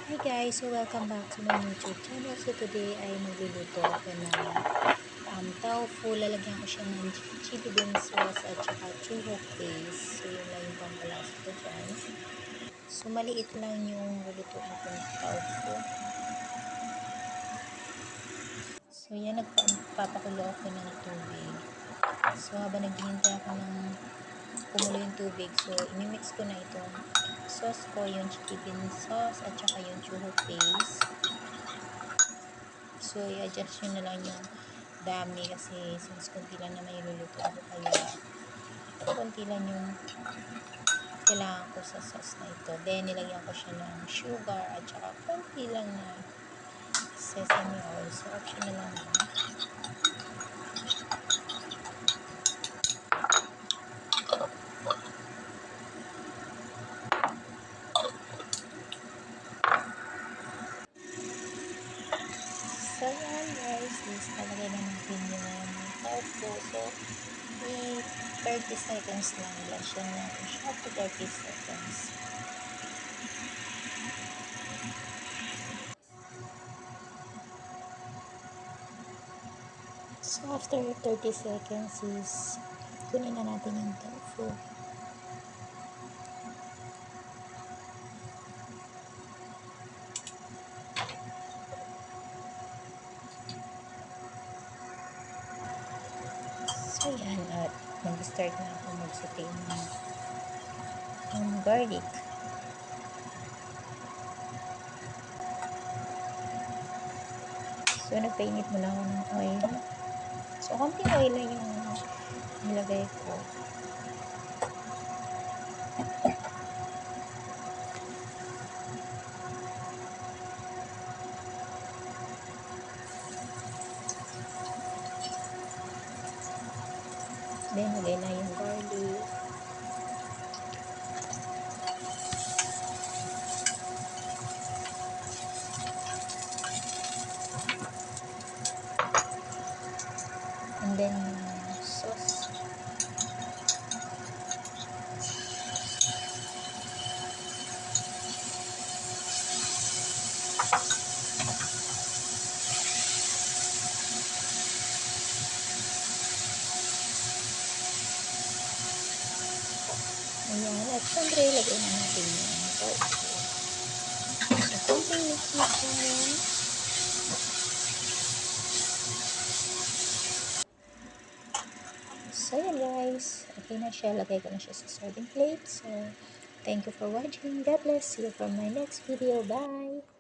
Hi guys! So welcome back to my YouTube channel. So today ay magluluto ako ng tofu. Lalagyan ko siya ng chili bean sauce at saka chuho paste. So yun lang yung pampalasa ko dyan. So maliit lang yung lulutuin kong tofu. So yan, nagpapakulo ako ng tubig. So habang naghihintay ako ng kumulo yung tubig, so imimix ko na itong sauce ko, yung chili bean sauce at saka yung chuho paste. So, i-adjust nyo na lang yung dami kasi since konti lang na may luluto ako, kaya konti lang yung kailangan ko sa sauce na ito. Then, nilagyan ko siya ng sugar at saka konti lang na sesame oil. So, optional lang yun. So, yan guys, is talagay na natin yung tofu. So, 30 seconds lang. Blush yan natin siya to 30 seconds. So, after 30 seconds is kunin na natin yung tofu. So, yan. At mag-start na ako mag-saute ng garlic. So, nagpainit muna ako ng oil. So, konting oil lang yung nilagay ko. Then, lagay na yung garlic. And then, yung sauce. Ayan. At syempre, lagay na natin yung tofu. So, konting mix-mix lang yun. So, yan guys. Okay na siya. Lagay ko na siya sa serving plate. So, thank you for watching. God bless you for my next video. Bye!